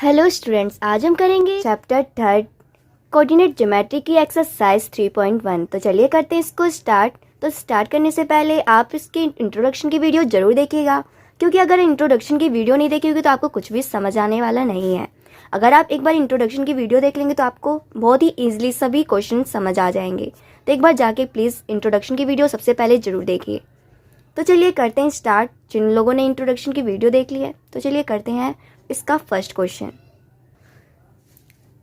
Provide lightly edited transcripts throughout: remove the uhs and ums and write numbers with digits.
Hello students, आज हम करेंगे चैप्टर 3 कोऑर्डिनेट ज्योमेट्री की एक्सरसाइज 3.1। तो चलिए करते हैं इसको स्टार्ट। तो स्टार्ट करने से पहले आप इसके इंट्रोडक्शन की वीडियो जरूर देखिएगा, क्योंकि अगर इंट्रोडक्शन की वीडियो नहीं देखिएगी तो आपको कुछ भी समझ आने वाला नहीं है। अगर आप एक बार इंट्रोडक्शन की वीडियो देख लेंगे तो आपको बहुत ही ईजिली सभी क्वेश्चन समझ आ जाएंगे। तो एक बार जाके प्लीज़ इंट्रोडक्शन की वीडियो सबसे पहले जरूर देखिए। तो चलिए करते हैं स्टार्ट। जिन लोगों ने इंट्रोडक्शन की वीडियो देख ली है तो चलिए करते हैं इसका फर्स्ट क्वेश्चन।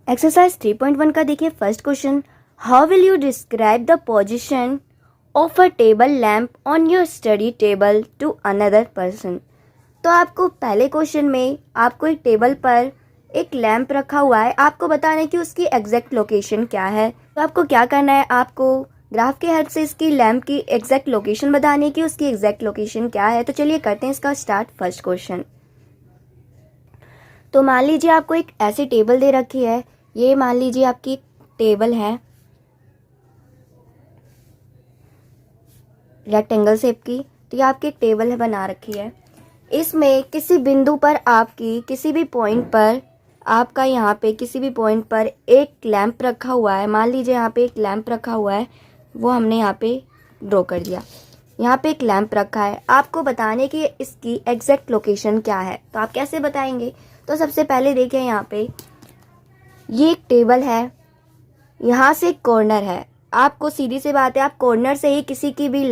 एक्सरसाइज 3.1 का देखिए first question, how will you describe the position of a table lamp on your study table to another person. तो आपको पहले क्वेश्चन में आपको एक टेबल पर एक लैम्प रखा हुआ है, आपको बताना है कि उसकी एग्जैक्ट लोकेशन क्या है। तो आपको क्या करना है, आपको ग्राफ के हेल्प से इसकी लैम्प की एग्जैक्ट लोकेशन बताने की, उसकी एग्जैक्ट लोकेशन क्या है। तो चलिए करते हैं इसका स्टार्ट फर्स्ट क्वेश्चन। तो मान लीजिए आपको एक ऐसी टेबल दे रखी है, ये मान लीजिए आपकी टेबल है रेक्टेंगल शेप की। तो ये आपकी एक टेबल है बना रखी है। इसमें किसी बिंदु पर आपकी किसी भी पॉइंट पर आपका यहाँ पे किसी भी पॉइंट पर एक लैंप रखा हुआ है। मान लीजिए यहाँ पे एक लैंप रखा हुआ है, वो हमने यहाँ पे ड्रॉ कर दिया। यहाँ पे एक लैंप रखा है, आपको बताने की इसकी एग्जैक्ट लोकेशन क्या है। तो आप कैसे बताएंगे? तो सबसे पहले देखिए यहाँ पे ये एक टेबल है, यहाँ से एक कॉर्नर है। आपको सीधी सी बात है, आप कॉर्नर से ही किसी की भी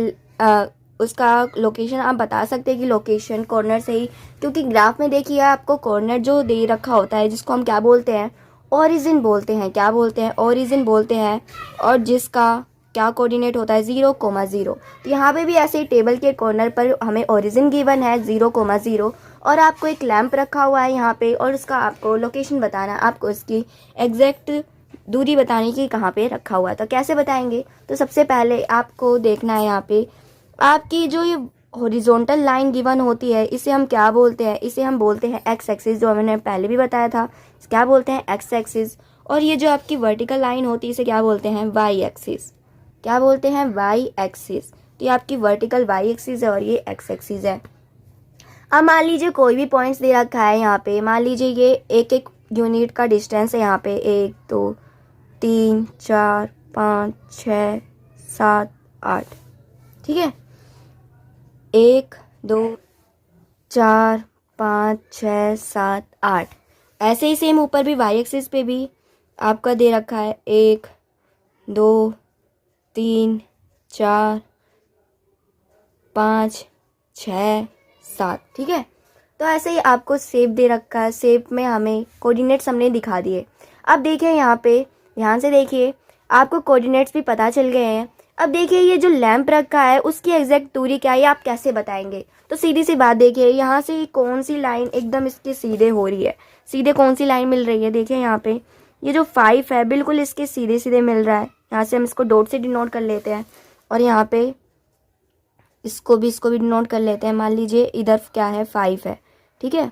उसका लोकेशन आप बता सकते हैं कि लोकेशन कॉर्नर से ही, क्योंकि ग्राफ में देखिए आपको कॉर्नर जो दे रखा होता है जिसको हम क्या बोलते हैं, ओरिजिन बोलते हैं। क्या बोलते हैं? ओरिजिन बोलते हैं। और जिसका क्या कोऑर्डिनेट होता है 0,0। तो यहाँ पे भी ऐसे ही टेबल के कॉर्नर पर हमें ओरिजिन गिवन है 0,0 और आपको एक लैंप रखा हुआ है यहाँ पे और उसका आपको लोकेशन बताना, आपको इसकी एग्जैक्ट दूरी बताने की कहाँ पे रखा हुआ है। तो कैसे बताएंगे? तो सबसे पहले आपको देखना है यहाँ पे आपकी जो ये हॉरिजॉन्टल लाइन गिवन होती है, इसे हम क्या बोलते हैं? इसे हम बोलते हैं एक्स एक्सिस, जो मैंने पहले भी बताया था। क्या बोलते हैं? X axis. और ये जो आपकी वर्टिकल लाइन होती है इसे क्या बोलते हैं? Y axis. क्या बोलते हैं? Y axis. तो ये आपकी वर्टिकल वाई एक्सिस है और ये एक्स एक्सिस है। अब मान लीजिए कोई भी पॉइंट्स दे रखा है यहाँ पे, मान लीजिए ये एक एक यूनिट का डिस्टेंस है यहाँ पे, 1 2 3 4 5 6 7 8। ठीक है, 1 2 4 5 6 7 8। ऐसे ही सेम ऊपर भी वाई एक्सिस पे भी आपका दे रखा है 1 2 3 4 5 6 7। ठीक है, तो ऐसे ही आपको शेप दे रखा है, शेप में हमें कोऑर्डिनेट्स हमने दिखा दिए। अब देखिए यहाँ पे, ध्यान से देखिए, आपको कोऑर्डिनेट्स भी पता चल गए हैं। अब देखिए ये जो लैंप रखा है उसकी एग्जैक्ट दूरी क्या है, ये आप कैसे बताएंगे? तो सीधी सी बात, देखिए यहाँ से कौन सी लाइन एकदम इसके सीधे हो रही है, सीधे कौन सी लाइन मिल रही है? देखिए यहाँ पे ये जो 5 है बिल्कुल इसके सीधे सीधे मिल रहा है। यहाँ से हम इसको डॉट से डिनोट कर लेते हैं और यहाँ पे इसको भी डिनोट कर लेते हैं। मान लीजिए इधर क्या है? 5 है। ठीक है,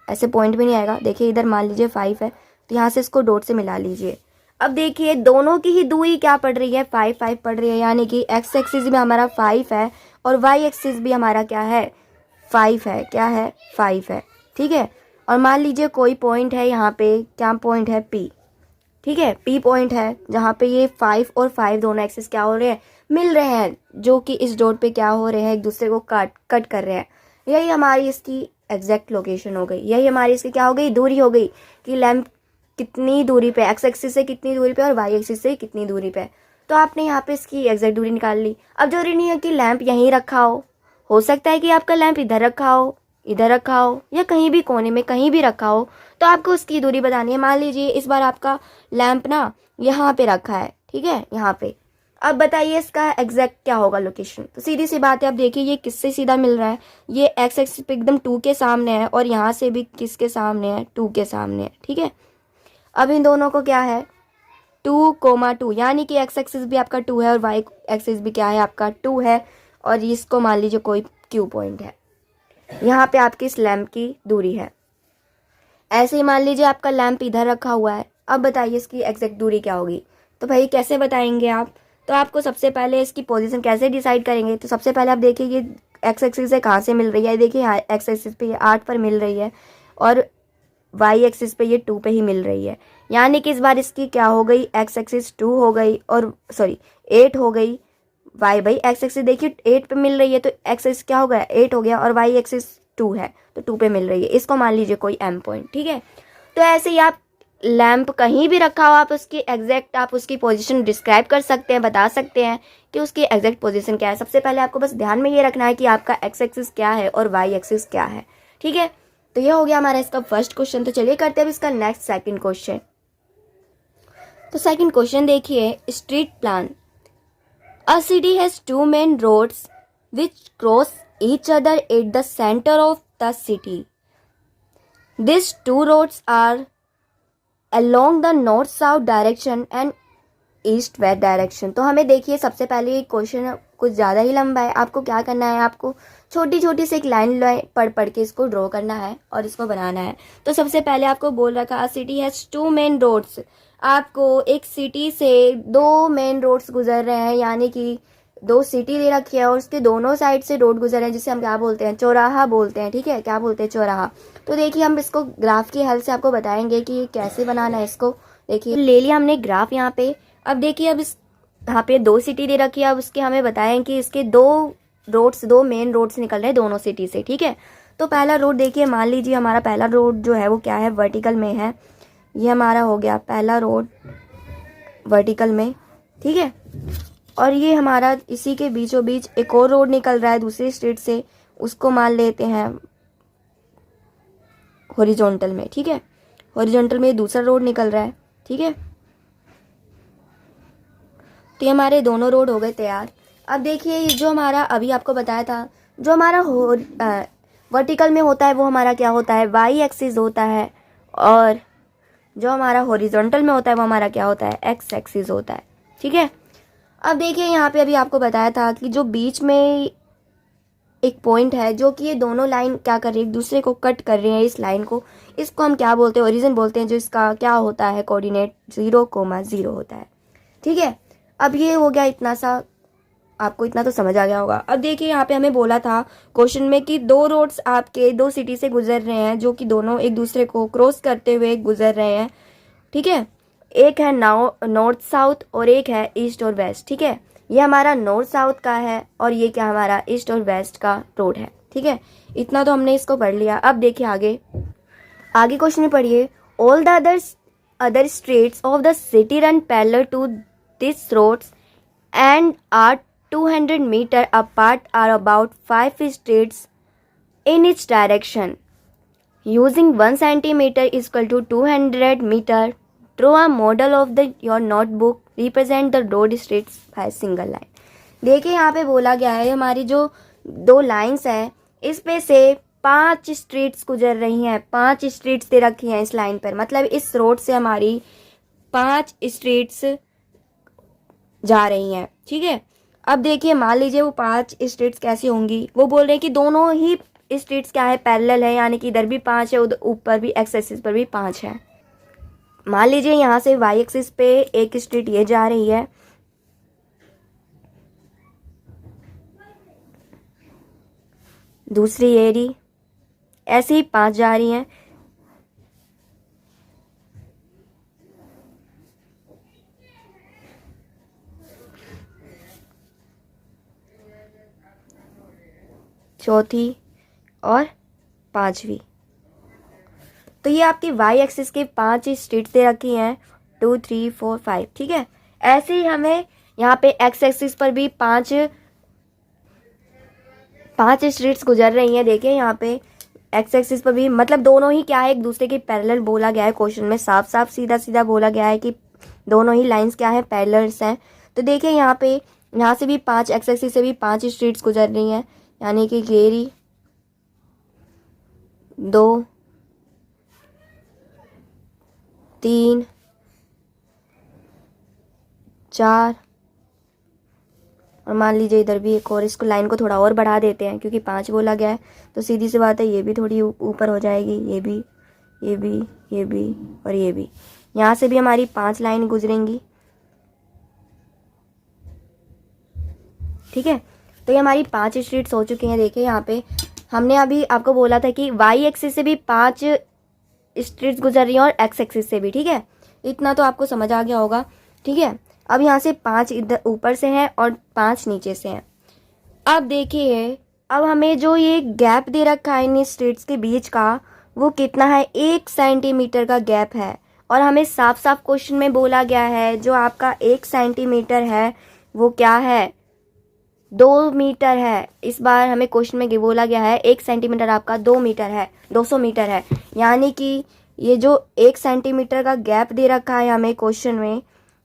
ऐसे पॉइंट भी नहीं आएगा। देखिए इधर मान लीजिए 5 है, तो यहाँ से इसको डॉट से मिला लीजिए। अब देखिए दोनों की ही दूरी क्या पड़ रही है? 5 पड़ रही है, यानी कि एक्स एक्सिस भी हमारा 5 है और वाई एक्सिस भी हमारा क्या है? 5 है। क्या है? 5 है। ठीक है, और मान लीजिए कोई पॉइंट है यहाँ पे, क्या पॉइंट है? P। ठीक है, P पॉइंट है जहाँ पे ये 5 और 5 दोनों एक्सिस क्या हो रहे हैं? मिल रहे हैं, जो कि इस डॉट पे क्या हो रहे हैं? एक दूसरे को कट कर रहे हैं। यही हमारी इसकी एग्जैक्ट लोकेशन हो गई, यही हमारी इसकी क्या हो गई? दूरी हो गई कि लैंप कितनी दूरी पे, एक्स एक्सिस से कितनी दूरी पे और वाई एक्सिस से कितनी दूरी पे। तो आपने यहाँ पे इसकी एग्जैक्ट दूरी निकाल ली। अब जरूरी नहीं है कि लैंप यहीं रखा हो सकता है कि आपका लैंप इधर रखा हो, इधर रखा हो, या कहीं भी कोने में कहीं भी रखा हो, तो आपको उसकी दूरी बतानी है। मान लीजिए इस बार आपका लैंप ना यहाँ पे रखा है, ठीक है, यहाँ पे। अब बताइए इसका एग्जैक्ट क्या होगा लोकेशन? तो सीधी सी बात है, आप देखिए ये किससे सीधा मिल रहा है? ये एक्स एक्सिस पे एकदम 2 के सामने है और यहाँ से भी किसके सामने है? 2 के सामने है। ठीक है, अब इन दोनों को क्या है? 2,2, यानी कि एक्स एक्सिस भी आपका 2 है और वाई एक्सिस भी क्या है? आपका 2 है। और इसको मान लीजिए कोई Q पॉइंट है, यहाँ पे आपकी इस लैंप की दूरी है। ऐसे ही मान लीजिए आपका लैंप इधर रखा हुआ है। अब बताइए इसकी एग्जैक्ट दूरी क्या होगी? तो भाई कैसे बताएंगे आप? तो आपको सबसे पहले इसकी पोजीशन कैसे डिसाइड करेंगे? तो सबसे पहले आप देखिए ये एक्स एक्सिस से कहाँ से मिल रही है। देखिए यहाँ एक्स एक्सिस पे 8 पर मिल रही है और वाई एक्सिस पे ये 2 पे ही मिल रही है, यानी कि इस बार इसकी क्या हो गई, एक्स एक्सिस 2 हो गई और सॉरी 8 हो गई। वाई बाई एक्स एक्सिस देखिए 8 पे मिल रही है तो एक्स एक्सिस क्या हो गया, 8 हो गया, और वाई एक्सिस 2 है तो 2 पे मिल रही है। इसको मान लीजिए कोई एम पॉइंट, ठीक है। तो ऐसे ही आप लैंप कहीं भी रखा हो, आप उसकी एग्जैक्ट आप उसकी पोजीशन डिस्क्राइब कर सकते हैं, बता सकते हैं कि उसकी एग्जैक्ट पोजीशन क्या है। सबसे पहले आपको बस ध्यान में ये रखना है कि आपका एक्स एक्सिस क्या है और वाई एक्सिस क्या है, ठीक है। तो ये हो गया हमारा इसका फर्स्ट क्वेश्चन। तो चलिए करते हैं अब इसका नेक्स्ट सेकंड क्वेश्चन। तो सेकंड क्वेश्चन देखिए, street plan. A city has 2 main roads which cross each other at the centre of the city. These 2 roads are along the north south direction and east west direction. तो हमें देखिए सबसे पहले ये question कुछ ज़्यादा ही लंबा है। आपको क्या करना है, आपको छोटी छोटी सी एक लाइन पढ़ के इसको ड्रॉ करना है और इसको बनाना है। तो सबसे पहले आपको बोल रखा है सिटी हैज़ 2 मेन रोड्स। आपको एक सिटी से 2 मेन रोड्स गुजर रहे हैं, यानी कि 2 सिटी दे रखी है और उसके दोनों साइड से रोड गुजर रहे हैं, जिसे हम क्या बोलते हैं, चौराहा बोलते हैं, ठीक है। क्या बोलते हैं, चौराहा। तो देखिए हम इसको ग्राफ की हेल्प से आपको बताएंगे कि कैसे बनाना है इसको। देखिए ले लिया हमने ग्राफ यहाँ पे। अब देखिए अब इस यहाँ पे 2 सिटी दे रखी है। अब उसके हमें बताएं कि इसके 2 मेन रोड्स निकल रहे हैं दोनों सिटी से, ठीक है। तो पहला रोड देखिए, मान लीजिए हमारा पहला रोड जो है वो क्या है, वर्टिकल में है। ये हमारा हो गया पहला रोड वर्टिकल में, ठीक है। और ये हमारा इसी के बीचों बीच एक और रोड निकल रहा है दूसरी स्ट्रीट से, उसको मान लेते हैं हॉरिजॉन्टल में, ठीक है। हॉरिजॉन्टल में दूसरा रोड निकल रहा है, ठीक है। तो ये हमारे दोनों रोड हो गए तैयार। अब देखिए जो हमारा अभी आपको बताया था, जो हमारा वर्टिकल में होता है वो हमारा क्या होता है, वाई एक्सिस होता है, और जो हमारा हॉरिजॉन्टल में होता है वो हमारा क्या होता है, एक्स एक्सिस होता है, ठीक है। अब देखिए यहाँ पे अभी आपको बताया था कि जो बीच में एक पॉइंट है, जो कि ये दोनों लाइन क्या कर रही है, एक दूसरे को कट कर रही है, इस लाइन को, इसको हम क्या बोलते हैं, ओरिजिन बोलते हैं, जो इसका क्या होता है, कोऑर्डिनेट 0,0 होता है, ठीक है। अब ये हो गया इतना सा, आपको इतना तो समझ आ गया होगा। अब देखिए यहाँ पे हमें बोला था क्वेश्चन में कि 2 रोड्स आपके 2 सिटी से गुजर रहे हैं, जो कि दोनों एक दूसरे को क्रॉस करते हुए गुजर रहे हैं, ठीक है। एक है नॉर्थ साउथ और एक है ईस्ट और वेस्ट, ठीक है। ये हमारा नॉर्थ साउथ का है और ये क्या हमारा ईस्ट और वेस्ट का रोड है, ठीक है। इतना तो हमने इसको पढ़ लिया। अब देखिए आगे क्वेश्चन में पढ़िए, all the other streets of the city run parallel to this roads and are 200 meter apart are about 5 streets in each direction. Using 1 centimeter is equal to 200 meter. Draw a model of your notebook. Represent the road streets by single line. देखिए यहाँ पे बोला गया है हमारी जो 2 lines हैं इस पे से 5 स्ट्रीट्स गुजर रही हैं, 5 स्ट्रीट्स दे रखी हैं इस लाइन पर, मतलब इस रोड से हमारी 5 स्ट्रीट्स जा रही हैं, ठीक है। अब देखिए मान लीजिए वो 5 स्ट्रीट्स कैसी होंगी, वो बोल रहे हैं कि दोनों ही स्ट्रीट्स क्या है, पैरेलल है, यानी कि इधर भी 5 है, उधर ऊपर भी एक्स एक्सिस पर भी 5 है। मान लीजिए यहाँ से वाई एक्सिस पे एक स्ट्रीट ये जा रही है, दूसरी ये रही, ऐसे ही 5 जा रही हैं। चौथी और 5वीं। तो ये आपकी वाई एक्सिस के 5 स्ट्रीट्स दे रखी हैं, 2, 3, 4, 5, ठीक है। ऐसे ही हमें यहाँ पे एक्स एक्सिस पर भी 5 स्ट्रीट्स गुजर रही हैं। देखिए यहाँ पे एक्स एक्सिस पर भी, मतलब दोनों ही क्या है, एक दूसरे के पैरेलल बोला गया है क्वेश्चन में, साफ साफ सीधा सीधा बोला गया है कि दोनों ही लाइंस क्या है, पैरेलल्स हैं। तो देखिए यहाँ पे यहाँ से भी 5 एक्स एक्सिस से भी 5 स्ट्रीट्स गुजर रही हैं, यानी कि गेरी 2, 3, 4 और मान लीजिए इधर भी एक और, इसको लाइन को थोड़ा और बढ़ा देते हैं क्योंकि 5 बोला गया है, तो सीधी सी बात है ये भी थोड़ी ऊपर हो जाएगी, ये भी, ये भी, ये भी और ये भी। यहाँ से भी हमारी 5 लाइन गुजरेंगी, ठीक है। तो ये हमारी 5 स्ट्रीट्स हो चुकी हैं। देखिए यहाँ पे हमने अभी आपको बोला था कि वाई एक्सिस से भी 5 स्ट्रीट्स गुजर रही हैं और एक्स एक्सिस से भी, ठीक है। इतना तो आपको समझ आ गया होगा, ठीक है। अब यहाँ से 5 इधर ऊपर से हैं और 5 नीचे से हैं। अब देखिए, अब हमें जो ये गैप दे रखा है इन स्ट्रीट्स के बीच का, वो कितना है, 1 सेंटीमीटर का गैप है। और हमें साफ साफ क्वेश्चन में बोला गया है जो आपका 1 सेंटीमीटर है वो क्या है, 2 मीटर है। इस बार हमें क्वेश्चन में बोला गया है 1 सेंटीमीटर आपका 2 मीटर है, 200 मीटर है। यानी कि ये जो 1 सेंटीमीटर का गैप दे रखा है हमें क्वेश्चन में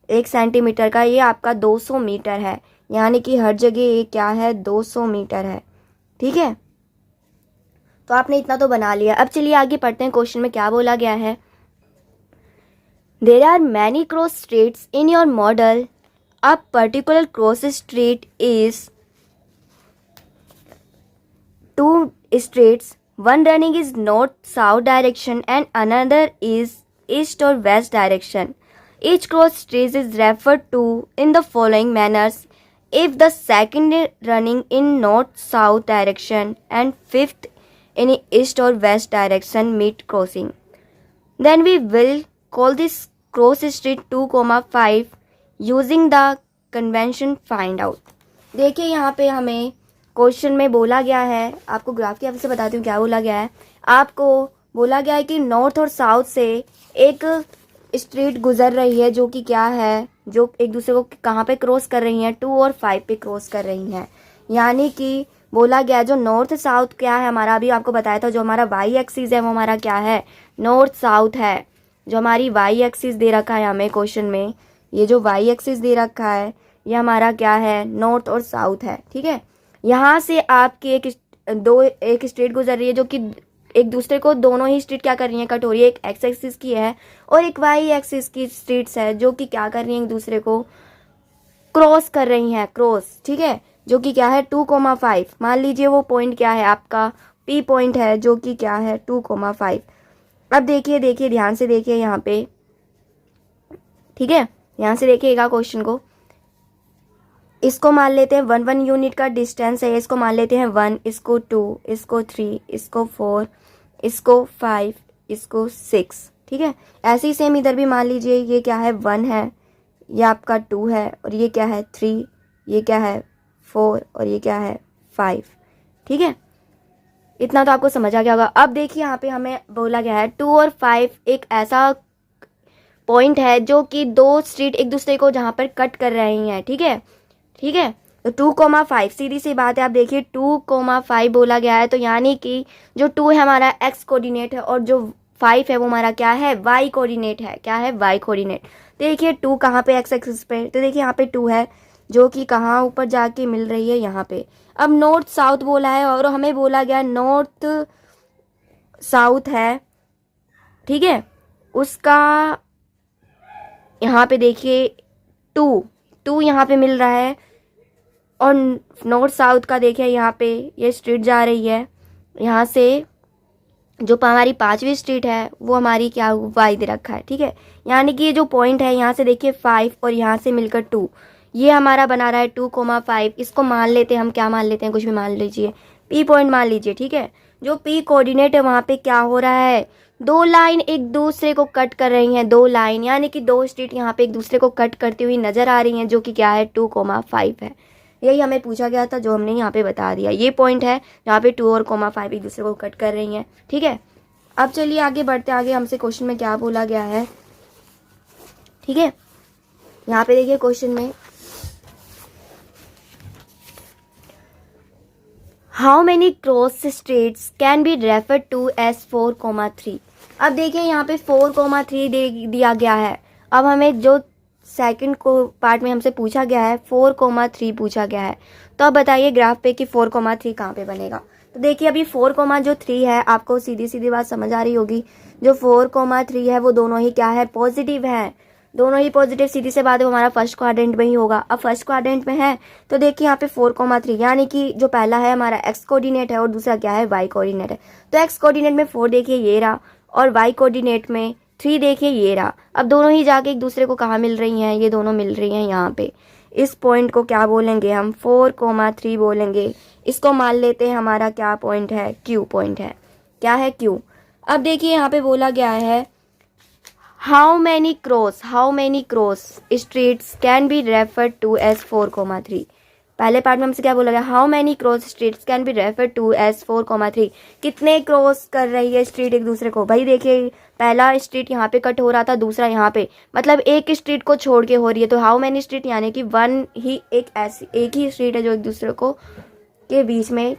1 सेंटीमीटर का, ये आपका 200 मीटर है। यानी कि हर जगह ये क्या है, 200 मीटर है, ठीक है। तो आपने इतना तो बना लिया। अब चलिए आगे पढ़ते हैं, क्वेश्चन में क्या बोला गया है। There are many cross streets in your model, a particular cross street is 2 streets, one running is north-south direction and another is east or west direction. Each cross street is referred to in the following manners. If the second running in north-south direction and fifth in east or west direction meet crossing, then we will call this cross street 2,5 using the convention find out. देखिए यहाँ पे हमें question में बोला गया है, आपको graph की हेल्प से बताती हूँ क्या बोला गया है। आपको बोला गया है कि नॉर्थ और साउथ से एक स्ट्रीट गुजर रही है जो कि क्या है, जो एक दूसरे को कहाँ पे क्रॉस कर रही हैं, 2 और 5 पे क्रॉस कर रही हैं। यानी कि बोला गया जो नॉर्थ साउथ क्या है हमारा, अभी आपको बताया था, जो हमारा वाई एक्सिस है वो हमारा क्या है, नॉर्थ साउथ है। जो हमारी वाई एक्सिस दे रखा है हमें क्वेश्चन में, ये जो वाई एक्सिस दे रखा है ये हमारा क्या है, नॉर्थ और साउथ है, ठीक है। यहाँ से आपकी एक स्ट्रीट गुजर रही है जो कि एक दूसरे को, दोनों ही स्ट्रीट क्या कर रही है, कट हो रही है। एक एक्स एक्सिस की है और एक वाई एक्सिस की स्ट्रीट्स है जो कि क्या कर रही है, एक दूसरे को क्रॉस कर रही हैं, क्रॉस, ठीक है। जो कि क्या है 2,5, मान लीजिए वो पॉइंट क्या है आपका, पी पॉइंट है जो कि क्या है 2,5। अब देखिए ध्यान से देखिए यहाँ पे, ठीक है, ध्यान से देखिएगा क्वेश्चन को। इसको मान लेते हैं 1 यूनिट का डिस्टेंस है, इसको मान लेते हैं 1, इसको 2, इसको 3, इसको 4, इसको 5, इसको 6, ठीक है। ऐसे ही सेम इधर भी मान लीजिए, ये क्या है 1 है, ये आपका 2 है, और ये क्या है 3, ये क्या है 4, और ये क्या है 5, ठीक है। इतना तो आपको समझ आ गया होगा। अब देखिए यहाँ पे हमें बोला गया है 2 और 5 एक ऐसा पॉइंट है जो कि 2 स्ट्रीट एक दूसरे को जहाँ पर कट कर रही हैं, ठीक है, ठीक है। तो 2,5 सीधी सी बात है, आप देखिए 2,5 बोला गया है, तो यानी कि जो 2 है हमारा एक्स कोऑर्डिनेट है और जो 5 है वो हमारा क्या है, वाई कोऑर्डिनेट है, क्या है, वाई कोऑर्डिनेट। देखिए 2 कहाँ पे, एक्स एक्सिस पे, तो देखिए यहाँ पे 2 है जो कि कहाँ ऊपर जाके मिल रही है, यहाँ पे। अब नॉर्थ साउथ बोला है और हमें बोला गया नॉर्थ साउथ है, ठीक है। उसका यहाँ पे देखिए 2 यहाँ पे मिल रहा है और नॉर्थ साउथ का देखिए यहाँ पे ये स्ट्रीट जा रही है, यहाँ से जो हमारी 5वीं स्ट्रीट है वो हमारी क्या, वाई दे रखा है, ठीक है। यानी कि ये जो पॉइंट है यहाँ से देखिए 5 और यहाँ से मिलकर 2, ये हमारा बना रहा है 2,5। इसको मान लेते हैं हम, क्या मान लेते हैं, कुछ भी मान लीजिए, पी पॉइंट मान लीजिए, ठीक है। जो पी कोऑर्डिनेट है वहाँ पे क्या हो रहा है, 2 लाइन एक दूसरे को कट कर रही हैं, 2 लाइन, यानी कि 2 स्ट्रीट यहाँ पे एक दूसरे को कट करती हुई नजर आ रही हैं जो कि क्या है 2,5 है। यही हमें पूछा गया था जो हमने यहाँ पे बता दिया। ये पॉइंट है जहाँ पे 2 और 5 एक दूसरे को कट कर रही हैं, ठीक है। अब चलिए आगे बढ़ते, आगे हमसे क्वेश्चन में क्या बोला गया है, ठीक है। यहाँ पे देखिए क्वेश्चन में, how many cross streets can be referred to as 4,3। अब देखिए यहाँ पे 4,3 दिया गया है। अब हमें जो सेकंड को पार्ट में हमसे पूछा गया है 4,3 पूछा गया है, तो अब बताइए ग्राफ पे कि 4,3 कहाँ पे बनेगा। तो देखिए अभी 4,3 है, आपको सीधी सीधी बात समझ आ रही होगी। जो 4,3 है वो दोनों ही क्या है, पॉजिटिव है, दोनों ही पॉजिटिव, सीधी से बात है, वो हमारा फर्स्ट क्वाड्रेंट में ही होगा। अब फर्स्ट क्वाड्रेंट में है तो देखिए यहाँ पे 4,3, यानी कि जो पहला है हमारा एक्स कोऑर्डिनेट है और दूसरा क्या है, वाई कोऑर्डिनेट है। तो एक्स कोऑर्डिनेट में 4 देखिए ये रहा, और वाई कोऑर्डिनेट में 3 देखिए ये रहा। अब दोनों ही जाके एक दूसरे को कहाँ मिल रही हैं, ये दोनों मिल रही हैं यहाँ पे। इस पॉइंट को क्या बोलेंगे हम, 4,3 बोलेंगे। इसको मान लेते हैं हमारा क्या पॉइंट है, क्यू पॉइंट है, क्या है, क्यू। अब देखिए यहाँ पे बोला गया है how many cross streets can be referred to as 4,3। पहले पार्ट में हमसे क्या बोला गया, how many cross streets can be referred to as 4,3। कितने क्रॉस कर रही है स्ट्रीट एक दूसरे को। भाई देखिए पहला स्ट्रीट यहाँ पे कट हो रहा था, दूसरा यहाँ पे, मतलब एक स्ट्रीट को छोड़ के हो रही है। तो हाउ मैनी स्ट्रीट यानी कि वन ही एक ही स्ट्रीट है जो एक दूसरे को के बीच में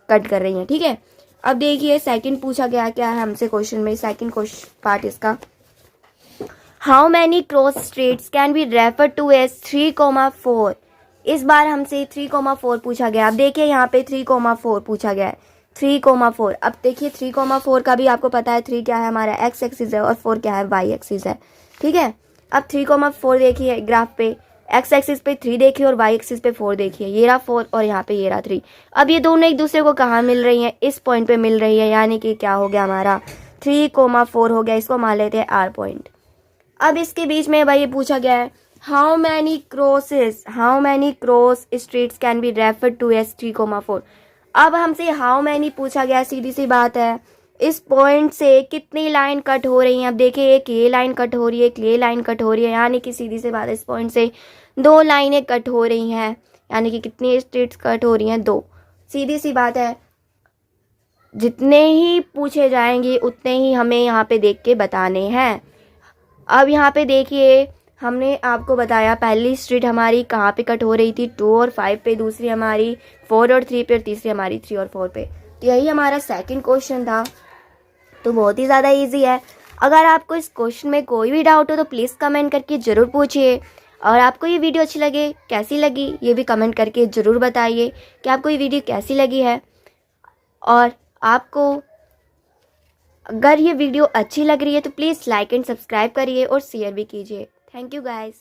कट कर रही है। ठीक है, अब देखिए सेकंड पूछा गया क्या है हमसे क्वेश्चन में, सेकंड क्वेश्चन पार्ट इसका, how many cross streets can be refer to as 3,4। इस बार हमसे 3,4 पूछा गया। अब देखिए यहाँ पे 3,4 पूछा गया है, 3,4। अब देखिए 3,4 का भी आपको पता है 3 क्या है हमारा एक्स एक्सिस है और 4 क्या है वाई एक्सिस है। ठीक है, अब 3,4 देखिए ग्राफ पे, एक्स एक्सिस पे 3 देखिए और वाई एक्सिस पे 4 देखिए, ये रहा 4 और यहाँ पे ये रहा 3। अब ये दोनों एक दूसरे को कहाँ मिल रही हैं, इस पॉइंट पे मिल रही है, यानी कि क्या हो गया हमारा 3,4 हो गया। इसको मान लेते हैं आर पॉइंट। अब इसके बीच में भाई ये पूछा गया है how many cross streets can be referred to as 3,4। अब हमसे हाउ मैनी पूछा गया, सीधी सी बात है इस पॉइंट से कितनी लाइन कट हो रही हैं। अब देखिए एक ये लाइन कट हो रही है, एक ये लाइन कट हो रही है, यानी कि सीधी सी बात है इस पॉइंट से 2 लाइनें कट हो रही हैं, यानी कि कितनी स्ट्रीट्स कट हो रही हैं, 2। सीधी सी बात है, जितने ही पूछे जाएंगे उतने ही हमें यहाँ पे देख के बताने हैं। अब यहाँ पे देखिए हमने आपको बताया पहली स्ट्रीट हमारी कहाँ पे कट हो रही थी, 2 और 5 पे, दूसरी हमारी 4 और 3 पे, और तीसरी हमारी 3 और 4 पे। तो यही हमारा सेकंड क्वेश्चन था, तो बहुत ही ज़्यादा इजी है। अगर आपको इस क्वेश्चन में कोई भी डाउट हो तो प्लीज़ कमेंट करके ज़रूर पूछिए। और आपको ये वीडियो अच्छी लगे, कैसी लगी, ये भी कमेंट करके ज़रूर बताइए कि आपको ये वीडियो कैसी लगी है। और आपको अगर ये वीडियो अच्छी लग रही है तो प्लीज़ लाइक एंड सब्सक्राइब करिए और शेयर भी कीजिए। Thank you guys.